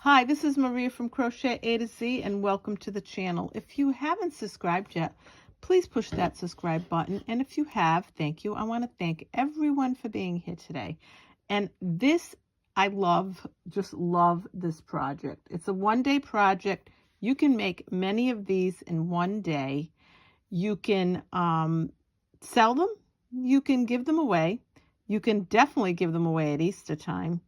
Hi, this is Maria from Crochet A to Z, and welcome to the channel. If you haven't subscribed yet, please push that subscribe button. And if you have, thank you. I want to thank everyone for being here today. And this, I love, just love this project. It's a one-day project. You can make many of these in one day. You can sell them. You can give them away. You can definitely give them away at Easter time.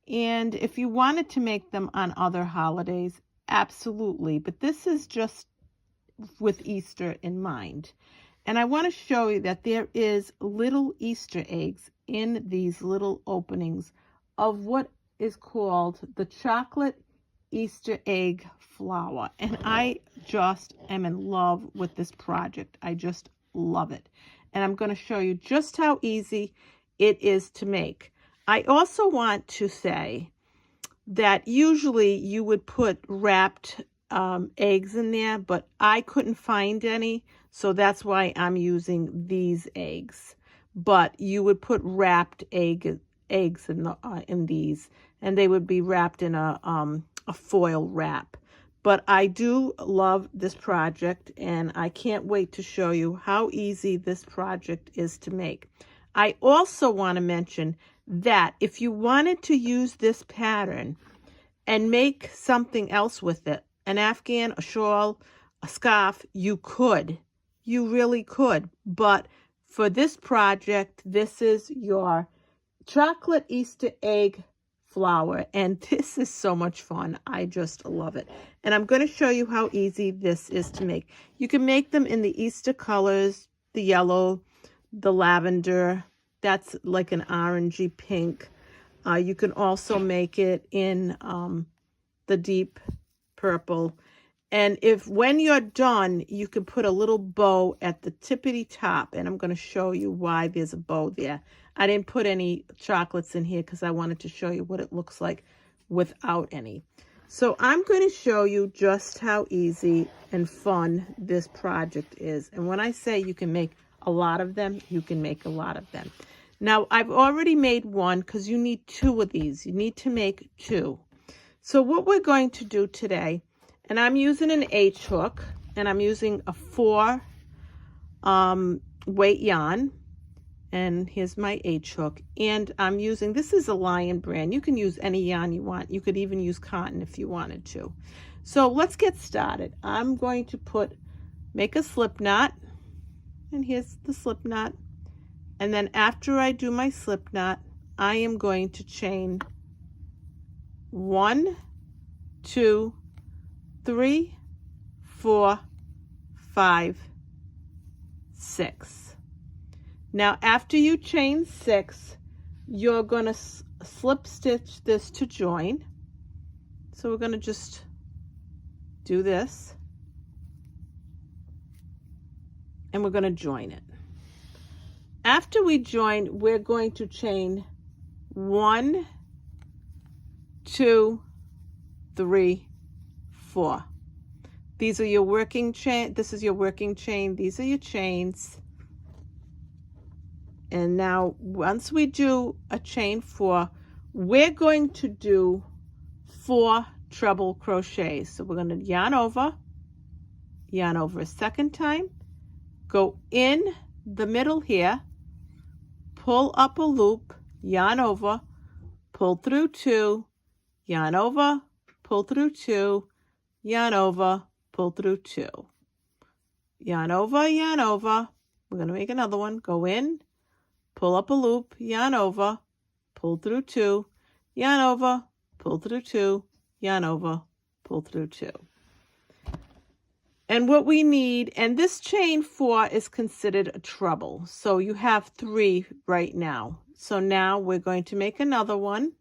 And if you wanted to make them on other holidays, absolutely. But this is just with Easter in mind. And I want to show you that there is little Easter eggs in these little openings of what is called the chocolate Easter egg flower. And I just am in love with this project. I just love it. And I'm going to show you just how easy it is to make. I also want to say that usually you would put wrapped eggs in there, but I couldn't find any, so that's why I'm using these eggs. But you would put wrapped eggs in these, and they would be wrapped in a foil wrap. But I do love this project, and I can't wait to show you how easy this project is to make. I also want to mention that if you wanted to use this pattern and make something else with it, an afghan, a shawl, a scarf, you could. You really could. But for this project, this is your chocolate Easter egg flower. And this is so much fun. I just love it. And I'm going to show you how easy this is to make. You can make them in the Easter colors, the yellow, the lavender. That's like an orangey pink. You can also make it in the deep purple. And when you're done, you can put a little bow at the tippity top. And I'm going to show you why there's a bow there. I didn't put any chocolates in here because I wanted to show you what it looks like without any. So I'm going to show you just how easy and fun this project is. And when I say you can make a lot of them, you can make a lot of them. Now, I've already made one because you need two of these. You need to make two. So what we're going to do today, and I'm using an H hook, and I'm using a 4 weight yarn. And here's my H hook. And I'm using, this is a Lion brand. You can use any yarn you want. You could even use cotton if you wanted to. So let's get started. I'm going to make a slip knot. And here's the slip knot. And then after I do my slip knot, I am going to chain 1, 2, 3, 4, 5, 6. Now, after you chain 6, you're going to slip stitch this to join. So we're going to just do this. And we're going to join it. After we join, we're going to chain 1, 2, 3, 4. These are your working chain. This is your working chain. These are your chains. And now, once we do a chain 4, we're going to do 4 treble crochets. So we're going to yarn over a second time, go in the middle here, pull up a loop, yarn over, pull through 2, yarn over, pull through 2, yarn over, pull through 2. Yarn over, yarn over. We're going to make another one. Go in, pull up a loop, yarn over, pull through 2, yarn over, pull through 2, yarn over, pull through 2. And what we need, and this chain 4 is considered a treble. So you have 3 right now. So now we're going to make another one.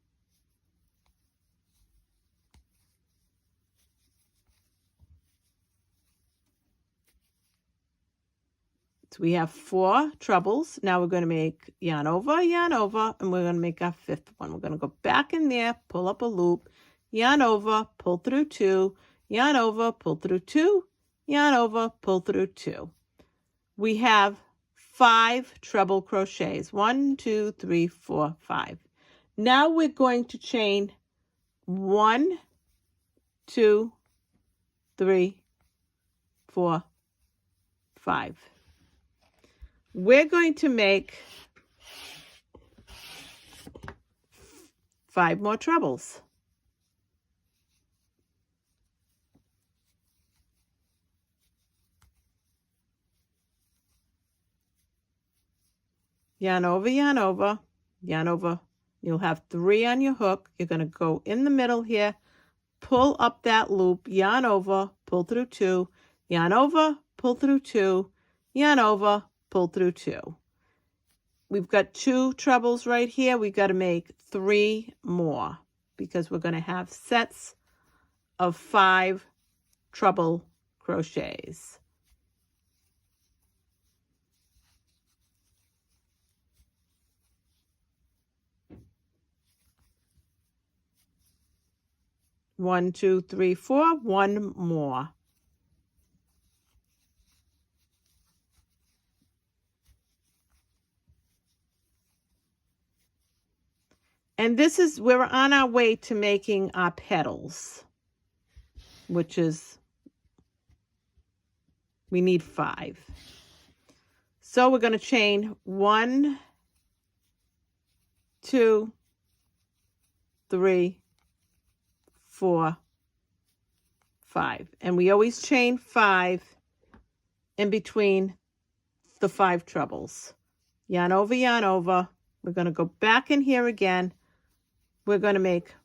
So we have 4 trebles. Now we're going to make yarn over, and we're going to make our 5th one. We're going to go back in there, pull up a loop, yarn over, pull through 2, yarn over, pull through 2, yarn over, pull through 2. We have 5 treble crochets. 1, 2, 3, 4, 5. Now we're going to chain 1, 2, 3, 4, 5. We're going to make 5 more trebles. Yarn over, yarn over, yarn over. You'll have 3 on your hook. You're going to go in the middle here, pull up that loop, yarn over, pull through 2, yarn over, pull through 2, yarn over, pull through 2. We've got 2 trebles right here. We've got to make 3 more because we're going to have sets of 5 treble crochets. One, 2, 3, 4. 1 more. And this is, we're on our way to making our petals, which is, we need 5. So we're going to chain 1, 2, 3, 4, 5. And we always chain 5 in between the 5 trebles. Yarn over, yarn over. We're going to go back in here again. We're going to make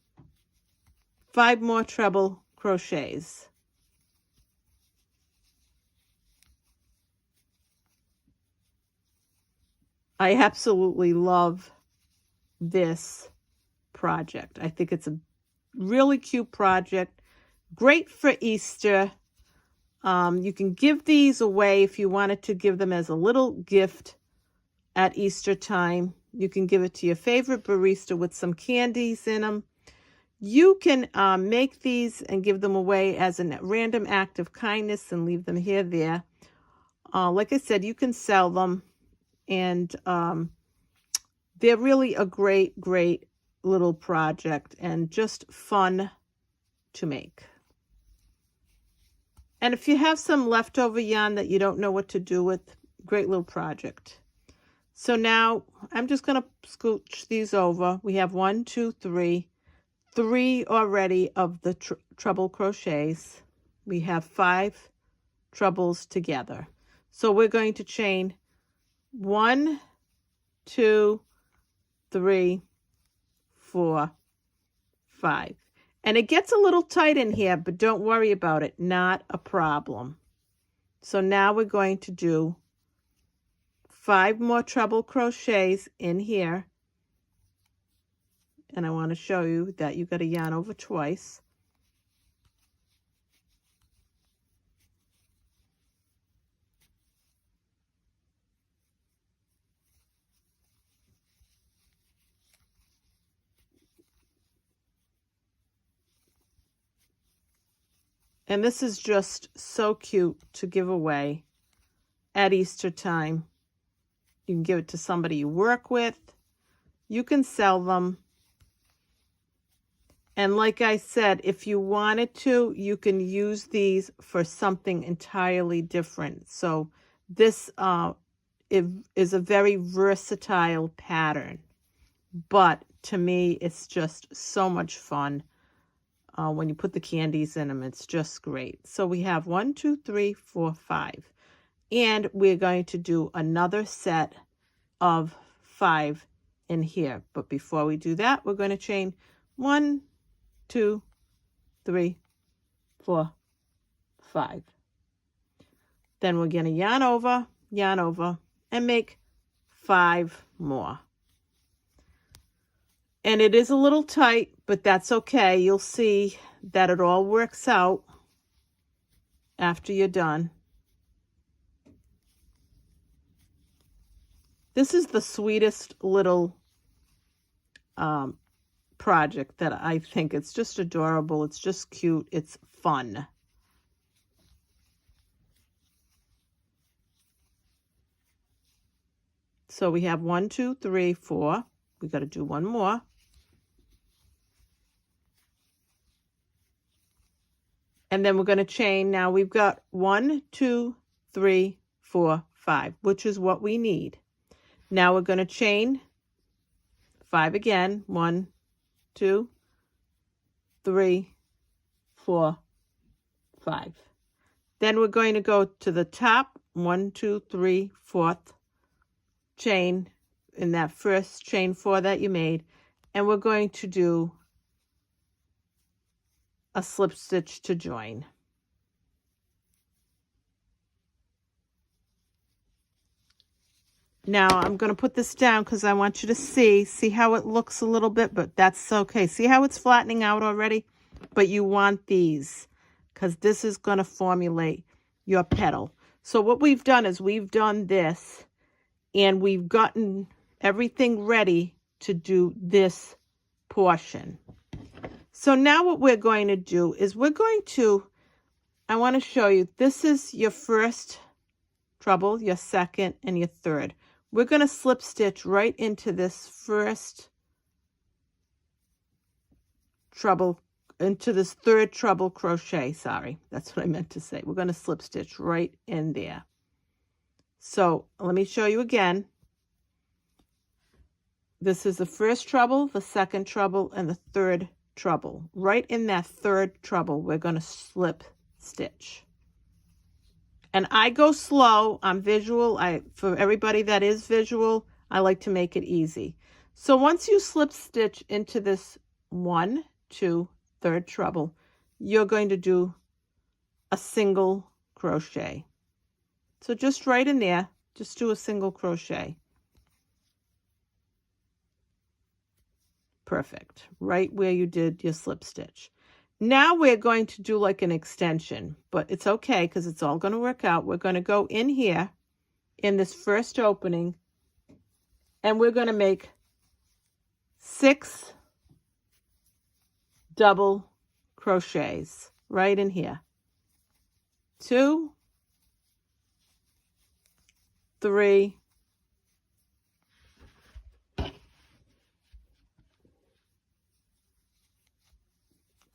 5 more treble crochets. I absolutely love this project. I think it's a really cute project. Great for Easter. You can give these away if you wanted to give them as a little gift at Easter time. You can give it to your favorite barista with some candies in them. You can make these and give them away as a random act of kindness and leave them here, there. Like I said, you can sell them. And they're really a great, great little project and just fun to make. And if you have some leftover yarn that you don't know what to do with, great little project. So now I'm just going to scooch these over. We have 1, 2, 3 already of the treble crochets. We have 5 trebles together. So we're going to chain 1, 2, 3, 4, 5. And it gets a little tight in here, but don't worry about it. Not a problem. So now we're going to do 5 more treble crochets in here. And I want to show you that you've got to yarn over twice. And this is just so cute to give away at Easter time. You can give it to somebody you work with. You can sell them. And like I said, if you wanted to, you can use these for something entirely different. So this is a very versatile pattern. But to me, it's just so much fun. When you put the candies in them, it's just great. So we have 1, 2, 3, 4, 5. And we're going to do another set of 5 in here. But before we do that, we're going to chain 1, 2, 3, 4, 5. Then we're going to yarn over, and make 5 more. And it is a little tight, but that's okay. You'll see that it all works out after you're done. This is the sweetest little project that I think. It's just adorable. It's just cute. It's fun. So we have 1, 2, 3, 4. We got to do 1 more. And then we're going to chain. Now we've got 1, 2, 3, 4, 5, which is what we need. Now we're going to chain 5 again. 1, 2, 3, 4, 5. Then we're going to go to the top, 1, 2, 3, 4th chain in that first chain 4 that you made, and we're going to do a slip stitch to join. Now I'm going to put this down because I want you to see how it looks a little bit, but that's okay. See how it's flattening out already? But you want these because this is going to formulate your petal. So what we've done is we've done this and we've gotten everything ready to do this portion. So now what we're going to do is I want to show you, this is your first treble, your second, and your third. We're going to slip stitch right into this first treble, into this third treble crochet, sorry, that's what I meant to say. We're going to slip stitch right in there. So let me show you again. This is the first treble, the second treble, and the third treble. Right in that third treble, we're going to slip stitch. And I go slow. I'm visual. For everybody that is visual, I like to make it easy. So once you slip stitch into this 1, 2, third treble, you're going to do a single crochet. So just right in there, just do a single crochet. Perfect. Right where you did your slip stitch. Now we're going to do like an extension, but it's okay because it's all going to work out. We're going to go in here in this first opening and we're going to make 6 double crochets right in here. 2, 3,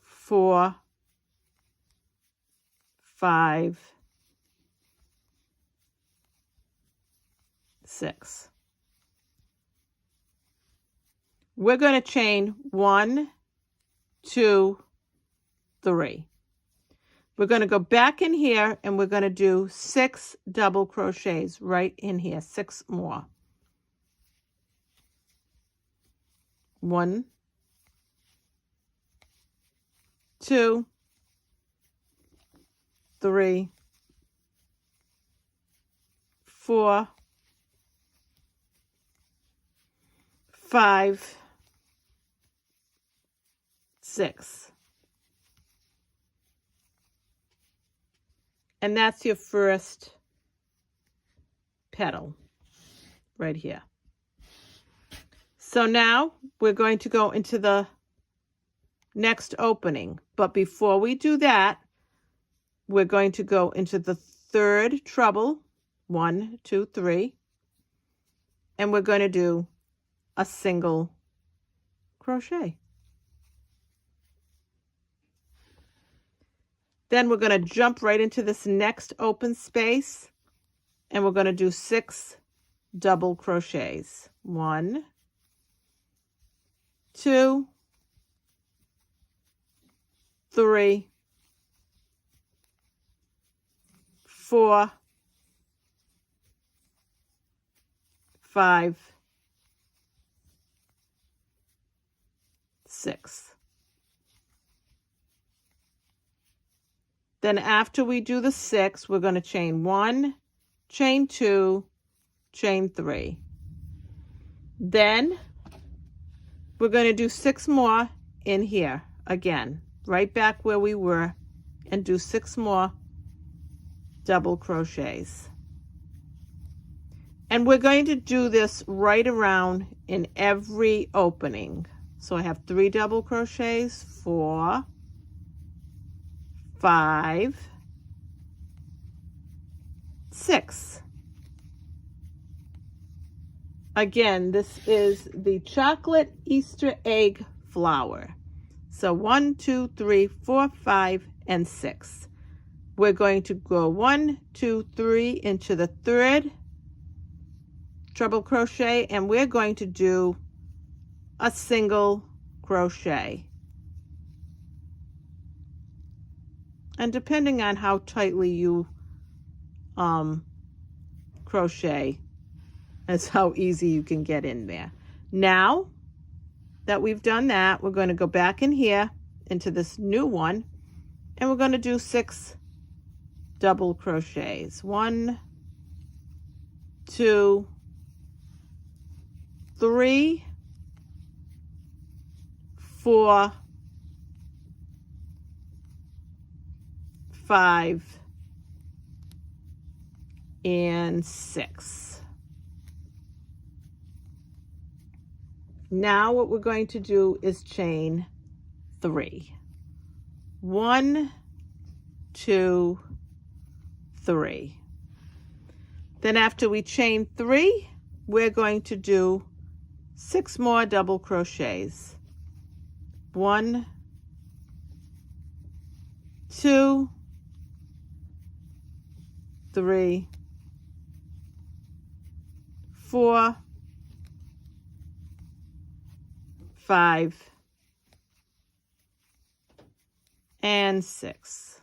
4, 5, 6. We're going to chain 1, 2, 3. We're going to go back in here and we're going to do 6 double crochets right in here, 6 more. 1, 2, 3, 4, 5, 6. And that's your first petal right here. So now we're going to go into the next opening. But before we do that, we're going to go into the third treble, 1, 2, 3, and we're going to do a single crochet. Then we're going to jump right into this next open space and we're going to do 6 double crochets. 1, 2, 3, 4, 5, 6. Then after we do the 6, we're going to chain 1, chain 2, chain 3. Then we're going to do 6 more in here again, right back where we were, and do 6 more double crochets. And we're going to do this right around in every opening. So I have 3 double crochets, 4, 5, 6. Again, this is the chocolate Easter egg flower. So 1, 2, 3, 4, 5, and 6. We're going to go 1, 2, 3 into the third treble crochet, and we're going to do a single crochet. And depending on how tightly you crochet, that's how easy you can get in there. Now that we've done that, we're going to go back in here into this new one, and we're going to do 6 double crochets. 1, 2, 3, 4, 5, and 6. Now what we're going to do is chain 3. 1, 2, 3. Then after we chain 3, we're going to do 6 more double crochets. 1, 2, 3, 4, 5, and 6.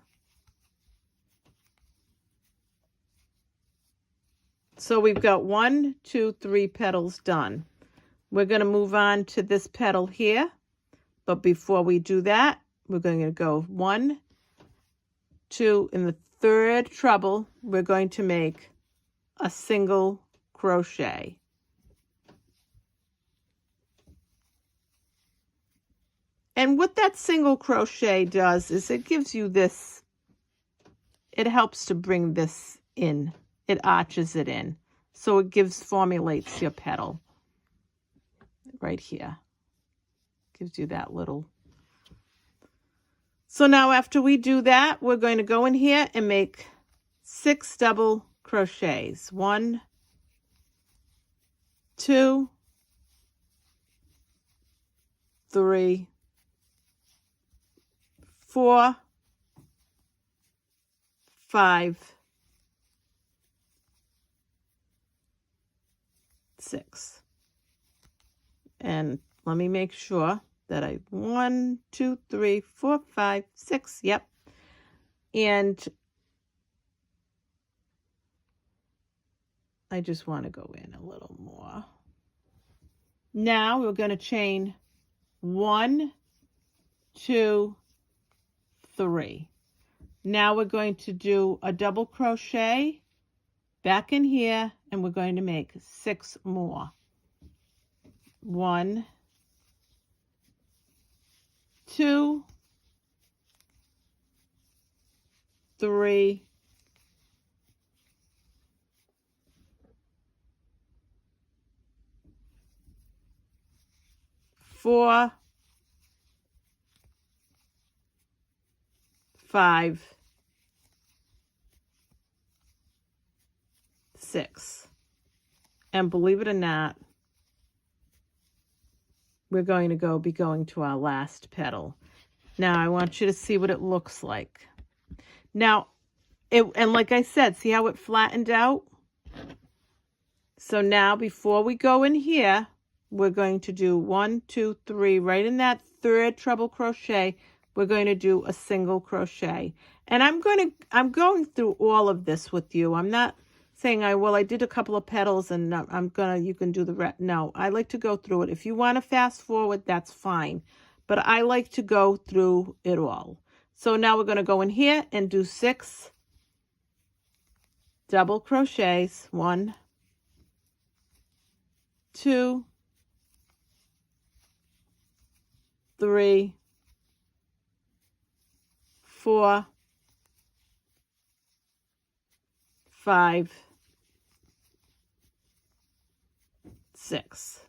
So we've got 1, 2, 3 petals done. We're going to move on to this petal here, but before we do that, we're going to go 1, 2, in the third treble, we're going to make a single crochet. And what that single crochet does is it gives you this, it helps to bring this in. It arches it in. So it formulates your petal right here. Gives you that little. So now after we do that, we're going to go in here and make 6 double crochets. 1, 2, 3, 4, 5, 6. And let me make sure that 1, 2, 3, 4, 5, 6. Yep. And I just want to go in a little more. Now we're going to chain 1, 2, 3. Now we're going to do a double crochet back in here, and we're going to make 6 more. 1, 2, 3, 4, 5, 6. And believe it or not, we're going to be going to our last petal. Now I want you to see what it looks like. Now, and like I said, see how it flattened out? So now before we go in here, we're going to do 1, 2, 3, right in that third treble crochet, we're going to do a single crochet. And I'm going through all of this with you. I'm not saying I did a couple of petals and you can do the rest. No, I like to go through it. If you want to fast forward, that's fine. But I like to go through it all. So now we're going to go in here and do 6 double crochets. 1, 2, 3, 4, 5, 6.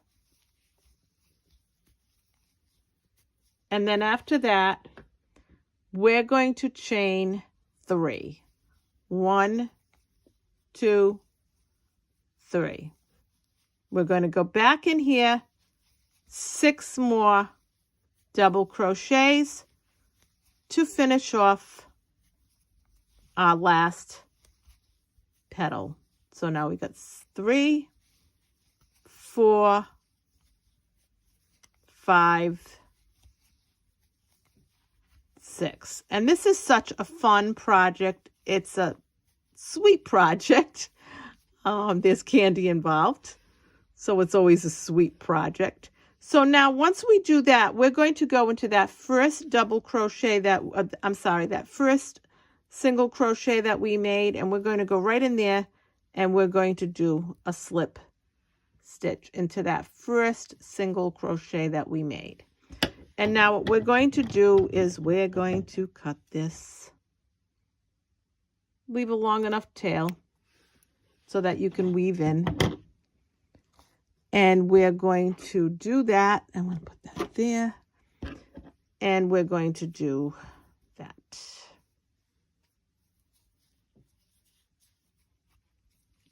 And then after that, we're going to chain 3. 1, 2, 3. We're going to go back in here, 6 more double crochets to finish off our last petal. So now we got 3, 4, 5, 6. And this is such a fun project. It's a sweet project. There's candy involved, so it's always a sweet project. So now once we do that, we're going to go into that first double crochet that, that first single crochet that we made, and we're going to go right in there and we're going to do a slip stitch into that first single crochet that we made. And now what we're going to do is we're going to cut this, leave a long enough tail so that you can weave in. And we're going to do that. I'm going to put that there. And we're going to do that.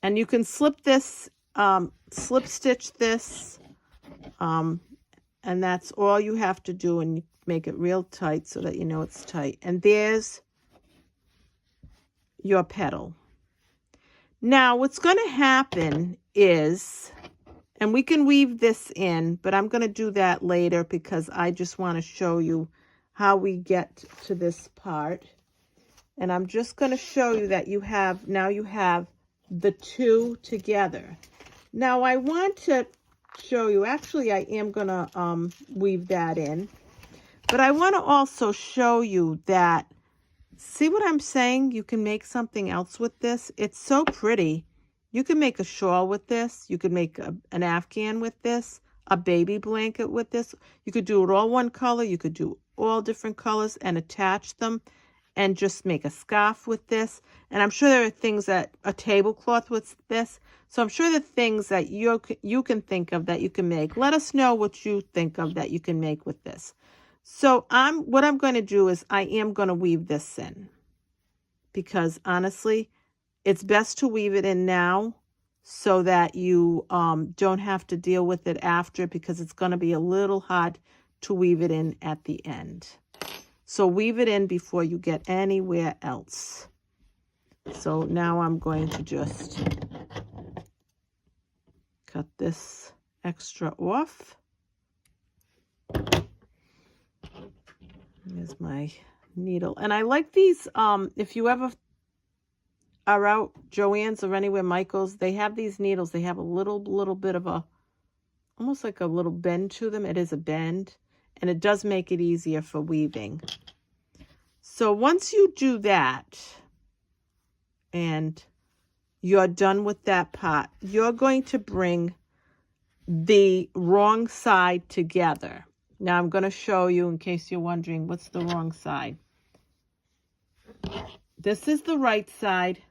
And you can slip this, slip stitch this. And that's all you have to do. And you make it real tight so that you know it's tight. And there's your petal. Now, what's going to happen is, and we can weave this in, but I'm going to do that later because I just want to show you how we get to this part. And I'm just going to show you that you have the two together. Now, I want to show you, actually, I am going to weave that in, but I want to also show you that, see what I'm saying? You can make something else with this. It's so pretty. You can make a shawl with this. You could make an Afghan with this, a baby blanket with this. You could do it all one color. You could do all different colors and attach them and just make a scarf with this. And I'm sure there are things that, a tablecloth with this. So I'm sure the things that you can think of that you can make. Let us know what you think of that you can make with this. So what I'm going to do is I am going to weave this in, because honestly, it's best to weave it in now so that you don't have to deal with it after, because it's going to be a little hard to weave it in at the end. So weave it in before you get anywhere else. So now I'm going to just cut this extra off. Here's my needle. And I like these, if you ever are out Joann's or anywhere, Michael's, they have these needles. They have a little bit of a, almost like a little bend to them. It is a bend, and it does make it easier for weaving. So once you do that, and you're done with that part, you're going to bring the wrong side together. Now I'm going to show you, in case you're wondering, what's the wrong side. This is the right side.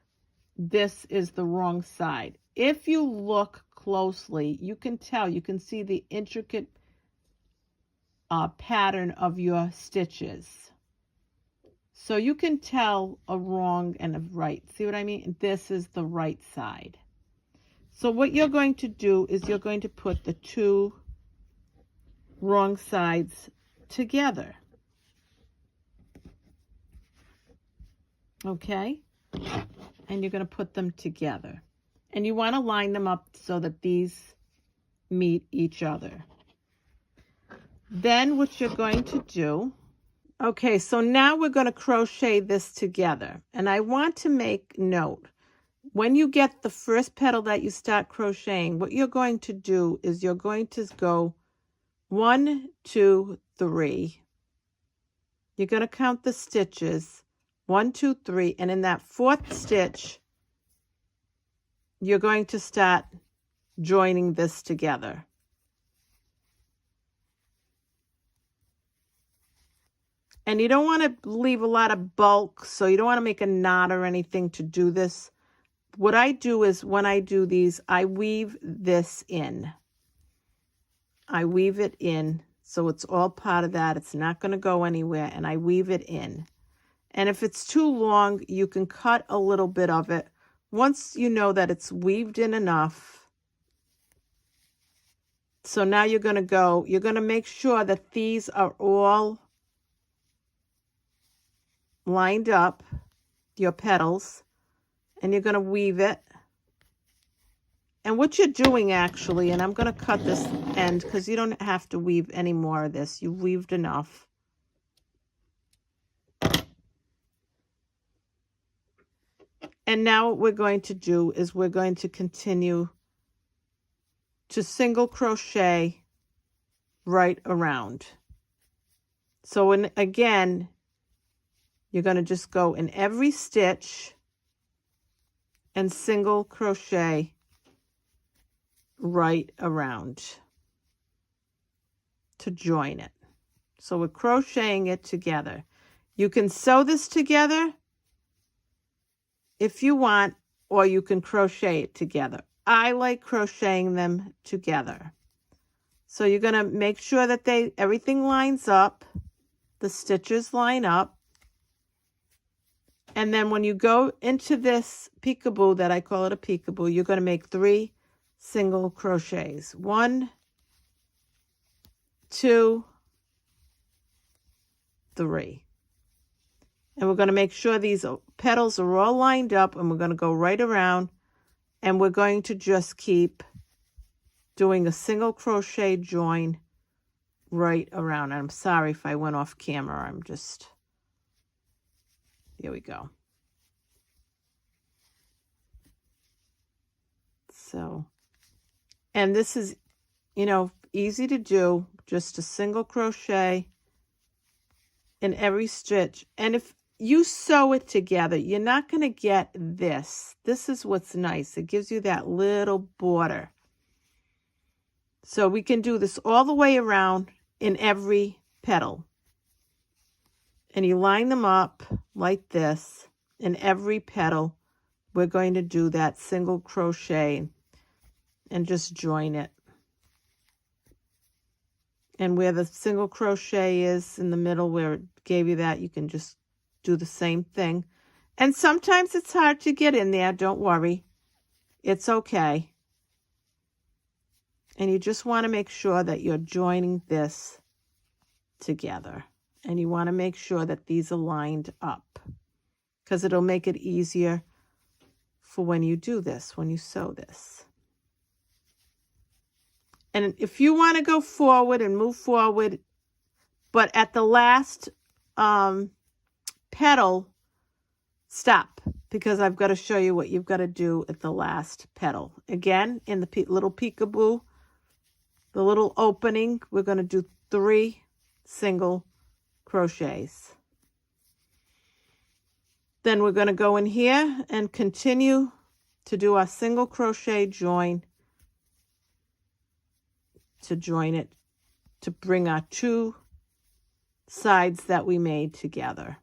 This is the wrong side. If you look closely, you can tell, you can see the intricate pattern of your stitches. So you can tell a wrong and a right. See what I mean? This is the right side. So what you're going to do is you're going to put the two wrong sides together. Okay? And you're going to put them together. And you want to line them up so that these meet each other. Then what you're going to do, okay, so now we're going to crochet this together. And I want to make note, when you get the first petal that you start crocheting, what you're going to do is you're going to go 1, 2, 3. You're going to count the stitches, 1, 2, 3, and in that fourth stitch, you're going to start joining this together. And you don't want to leave a lot of bulk, so you don't want to make a knot or anything to do this. What I do is, when I do these, I weave this in. I weave it in, so it's all part of that. It's not going to go anywhere, and I weave it in. And if it's too long, you can cut a little bit of it. Once you know that it's weaved in enough. So now you're going to make sure that these are all lined up. your petals, and you're going to weave it. And what you're doing actually, and I'm going to cut this end because you don't have to weave any more of this. You've weaved enough. And now what we're going to do is we're going to continue to single crochet right around. So again, you're going to just go in every stitch and single crochet right around to join it. So we're crocheting it together. You can sew this together if you want, or you can crochet it together. I like crocheting them together. So you're going to make sure that everything lines up, the stitches line up. And then when you go into this peekaboo, that I call it a peekaboo, you're going to make 3 single crochets. 1, 2, 3. And we're going to make sure these petals are all lined up, and we're going to go right around, and we're going to just keep doing a single crochet join right around. And I'm sorry if I went off camera. Here we go. So, and this is, easy to do, just a single crochet in every stitch. And if you sew it together, you're not going to get this. This is what's nice. It gives you that little border. So we can do this all the way around in every petal. And you line them up like this. In every petal, we're going to do that single crochet and just join it. And where the single crochet is in the middle, where it gave you that, you can just do the same thing. And sometimes it's hard to get in there. Don't worry. It's okay. And you just want to make sure that you're joining this together. And you want to make sure that these are lined up, because it'll make it easier for when you do this, when you sew this. And if you want to go forward and move forward, but at the last petal, stop, because I've got to show you what you've got to do at the last petal. Again, in the little peekaboo, the little opening, we're going to do 3 single crochets. Then we're going to go in here and continue to do our single crochet join to join it, to bring our 2 sides that we made together.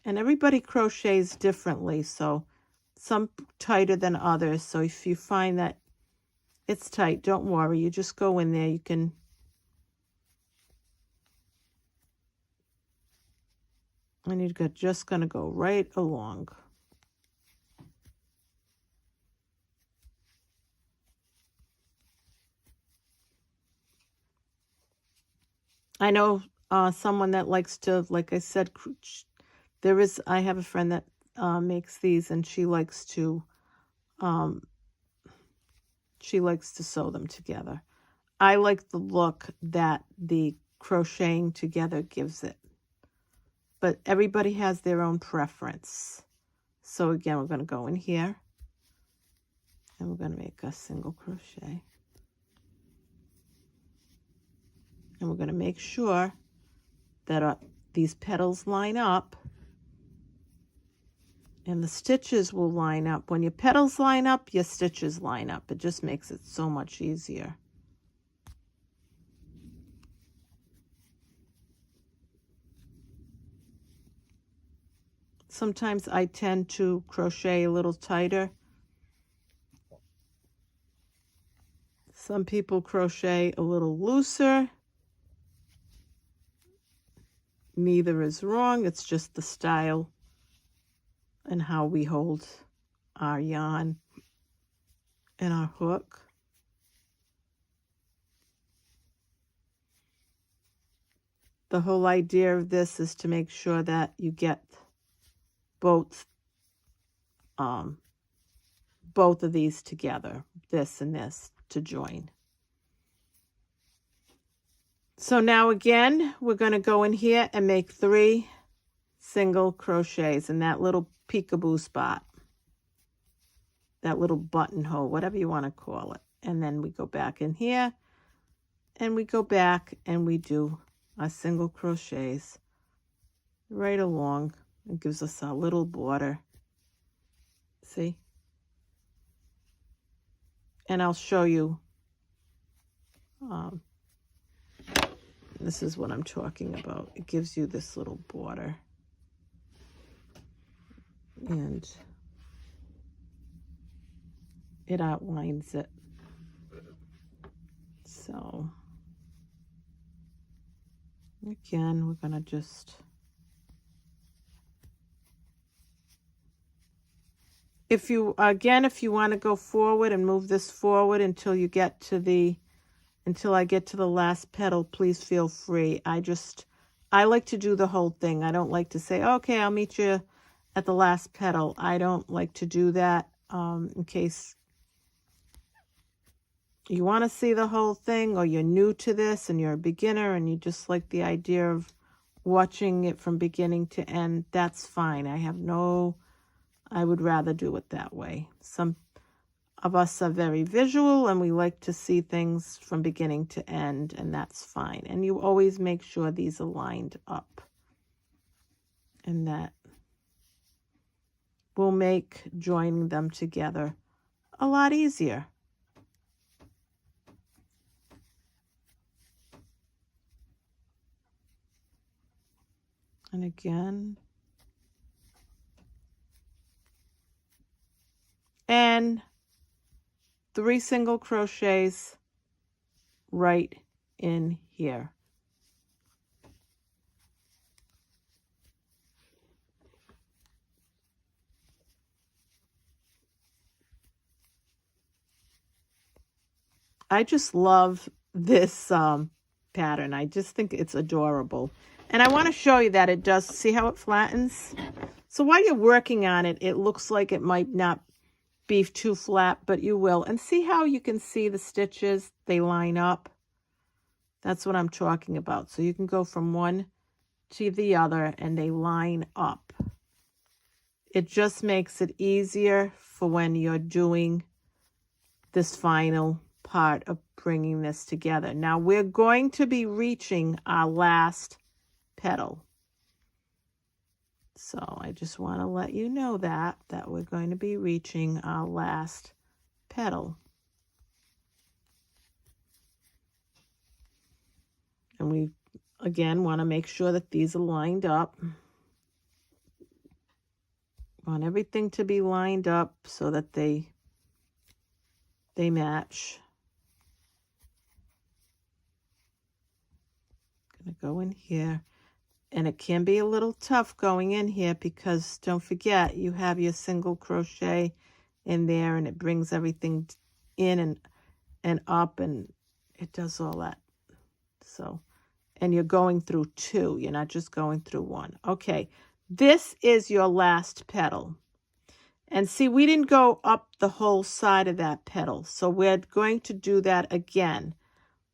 And everybody crochets differently, so some tighter than others. So if you find that it's tight, don't worry. You just go in there. You can and you're just going to go right along. I know someone that likes to, like I said, I have a friend that makes these, and she likes to sew them together. I like the look that the crocheting together gives it. But everybody has their own preference. So again, we're going to go in here, and we're going to make a single crochet. And we're going to make sure that these petals line up, and the stitches will line up. When your petals line up, your stitches line up. It just makes it so much easier. Sometimes I tend to crochet a little tighter. Some people crochet a little looser. Neither is wrong. It's just the style and how we hold our yarn and our hook. The whole idea of this is to make sure that you get both of these together, this and this, to join. So now again, we're going to go in here and make 3 single crochets in that little peekaboo spot, that little buttonhole, whatever you want to call it. And then we go back in here and we go back and we do our single crochets right along. It gives us a little border. See? And I'll show you. This is what I'm talking about. It gives you this little border. And it outlines it. So, again, we're going to just... If you want to go forward and move this forward until I get to the last petal, please feel free. I like to do the whole thing. I don't like to say, okay, I'll meet you at the last petal. I don't like to do that in case you want to see the whole thing, or you're new to this and you're a beginner and you just like the idea of watching it from beginning to end. That's fine. I would rather do it that way. Some of us are very visual and we like to see things from beginning to end, and that's fine. And you always make sure these are lined up. And that will make joining them together a lot easier. And again, and 3 single crochets right in here. I just love this pattern. I just think it's adorable. And I want to show you that it does, see how it flattens? So while you're working on it, it looks like it might not be too flat, but you will. And see how you can see the stitches, they line up? That's what I'm talking about. So you can go from one to the other and they line up. It just makes it easier for when you're doing this final part of bringing this together. Now we're going to be reaching our last petal. So I just want to let you know that we're going to be reaching our last petal. And we, again, want to make sure that these are lined up. Want everything to be lined up so that they match. Gonna go in here. And it can be a little tough going in here because don't forget you have your single crochet in there and it brings everything in and up and it does all that. So, and you're going through 2. You're not just going through 1. Okay, this is your last petal. And see, we didn't go up the whole side of that petal. So we're going to do that again.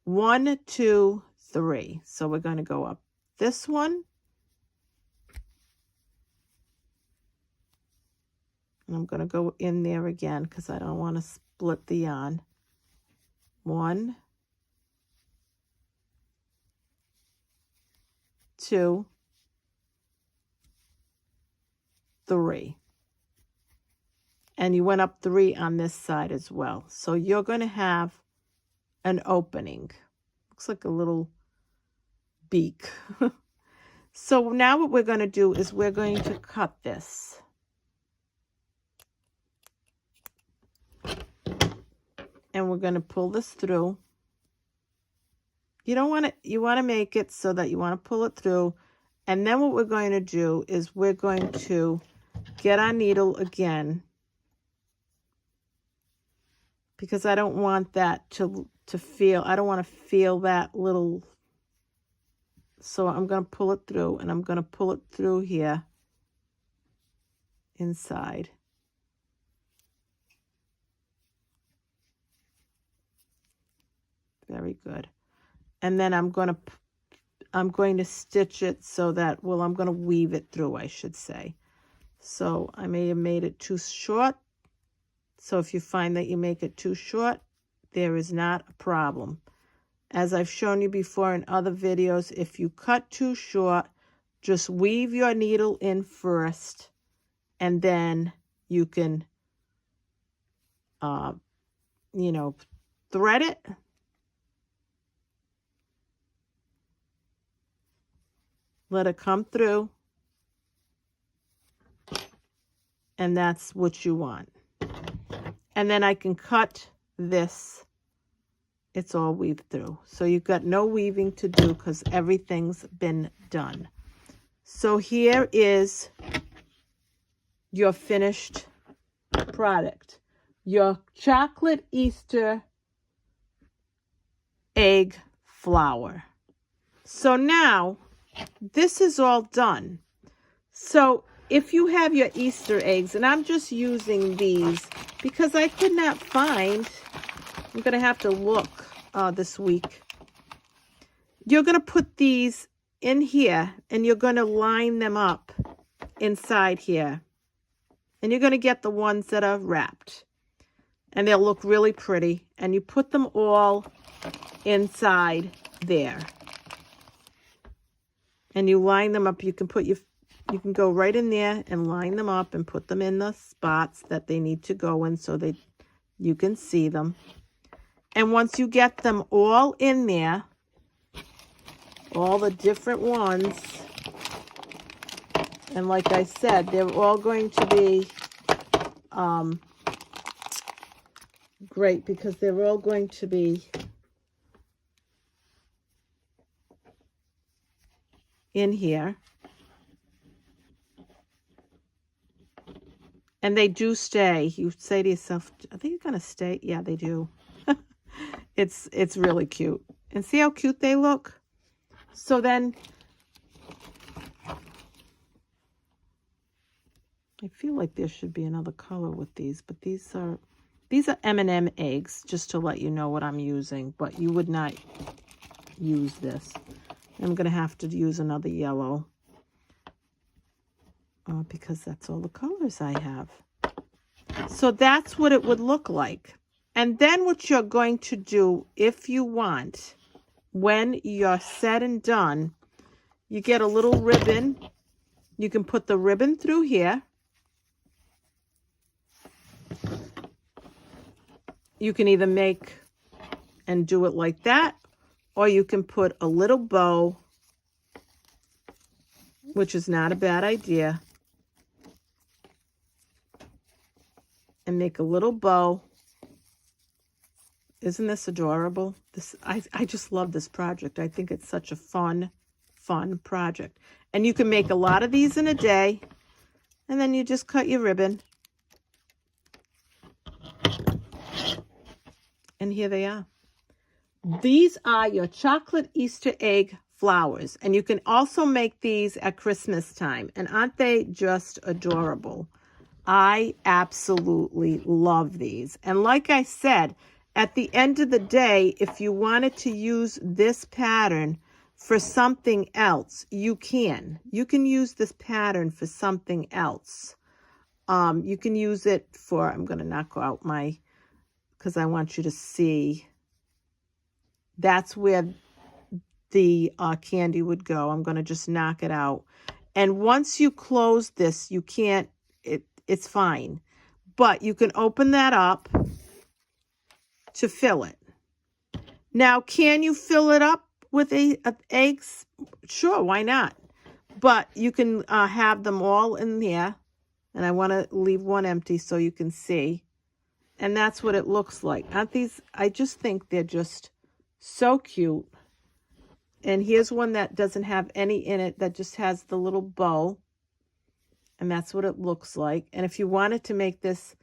1, 2, 3. So we're going to go up this one. And I'm going to go in there again because I don't want to split the yarn. 1, 2, 3. And you went up 3 on this side as well. So you're going to have an opening. Looks like a little beak. So now what we're going to do is we're going to cut this. And we're going to pull this through. You want to make it so that you want to pull it through. And then what we're going to do is we're going to get our needle again, because I don't want that to feel, I don't want to feel that little So I'm going to pull it through, and I'm going to pull it through here inside. Very good. And then I'm going to stitch it so that, well, I'm going to weave it through, I should say. So I may have made it too short. So if you find that you make it too short, there is not a problem. As I've shown you before in other videos, if you cut too short, just weave your needle in first, and then you can, you know, thread it. Let it come through. And that's what you want. And then I can cut this. It's all weaved through. So you've got no weaving to do because everything's been done. So here is your finished product. Your chocolate Easter egg flower. So now this is all done. So if you have your Easter eggs, and I'm just using these because I could not find, I'm going to have to look this week. You're going to put these in here, and you're going to line them up inside here. And you're going to get the ones that are wrapped. And they'll look really pretty. And you put them all inside there. And you line them up. You can go right in there and line them up and put them in the spots that they need to go in so you can see them. And once you get them all in there, all the different ones, and like I said, they're all going to be great because they're all going to be in here. And they do stay. You say to yourself, are they going to stay? Yeah, they do. It's really cute. And see how cute they look? So then, I feel like there should be another color with these, but these are M&M eggs, just to let you know what I'm using, but you would not use this. I'm going to have to use another yellow because that's all the colors I have. So that's what it would look like. And then what you're going to do, if you want, when you're said and done, you get a little ribbon. You can put the ribbon through here. You can either make and do it like that, or you can put a little bow, which is not a bad idea, and make a little bow. Isn't this adorable? I just love this project. I think it's such a fun project. And you can make a lot of these in a day, and then you just cut your ribbon. And here they are. These are your chocolate Easter egg flowers. And you can also make these at Christmas time. And aren't they just adorable? I absolutely love these. And like I said, at the end of the day, if you wanted to use this pattern for something else, you can. You can use this pattern for something else. You can use it for, I'm going to knock out because I want you to see. That's where the candy would go. I'm going to just knock it out. And once you close this, you can't, it's fine. But you can open that up to fill it. Now, can you fill it up with eggs? Sure, why not? But you can have them all in there. And I want to leave one empty so you can see. And that's what it looks like. Aren't these? I just think they're just so cute. And here's one that doesn't have any in it, that just has the little bow. And that's what it looks like. And if you wanted to make this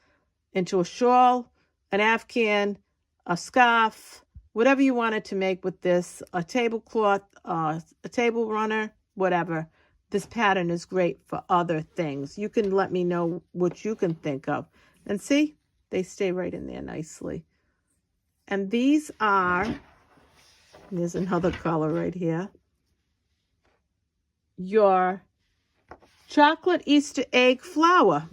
into a shawl, an afghan, a scarf, whatever you wanted to make with this, a tablecloth, a table runner, whatever. This pattern is great for other things. You can let me know what you can think of. And see, they stay right in there nicely. And these are, there's another color right here, your chocolate Easter egg flower.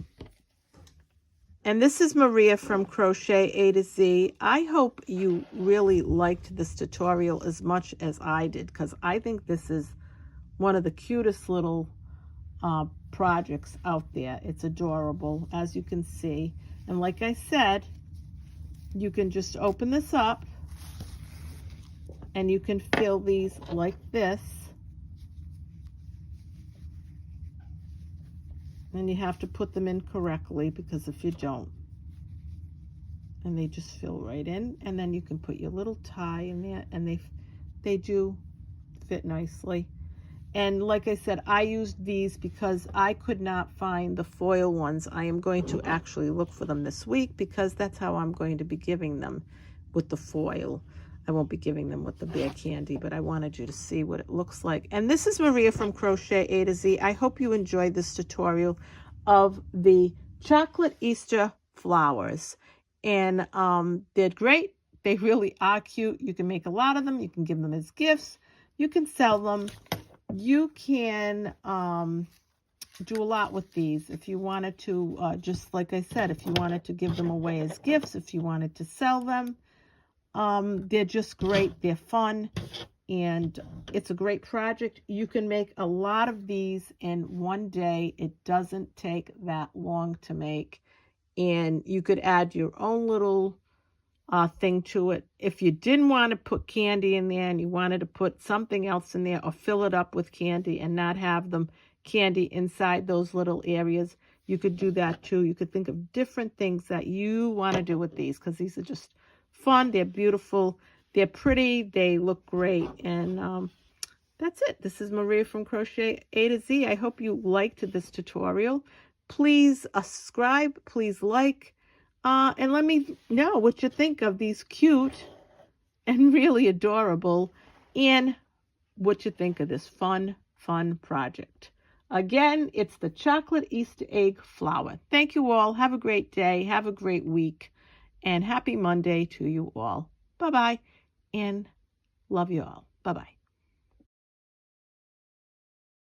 And this is Maria from Crochet A to Z. I hope you really liked this tutorial as much as I did, because I think this is one of the cutest little projects out there. It's adorable, as you can see. And like I said, you can just open this up and you can fill these like this. And you have to put them in correctly, because if you don't, and they just fill right in. And then you can put your little tie in there, and they do fit nicely. And like I said, I used these because I could not find the foil ones. I am going to actually look for them this week, because that's how I'm going to be giving them, with the foil. I won't be giving them with the bare candy, but I wanted you to see what it looks like. And this is Maria from Crochet A to Z. I hope you enjoyed this tutorial of the chocolate Easter flowers. And they're great. They really are cute. You can make a lot of them. You can give them as gifts. You can sell them. You can do a lot with these. If you wanted to, just like I said, if you wanted to give them away as gifts, if you wanted to sell them, they're just great. They're fun, and it's a great project. You can make a lot of these in one day. It doesn't take that long to make, and you could add your own little thing to it. If you didn't want to put candy in there and you wanted to put something else in there, or fill it up with candy and not have them candy inside those little areas, you could do that too. You could think of different things that you want to do with these, because these are just fun. They're beautiful. They're pretty. They look great. And that's it. This is Maria from Crochet A to Z. I hope you liked this tutorial. Please subscribe. Please like. And let me know what you think of these cute and really adorable, and what you think of this fun project. Again, it's the chocolate Easter egg flower. Thank you all. Have a great day. Have a great week. And happy Monday to you all. Bye-bye. And love you all. Bye-bye.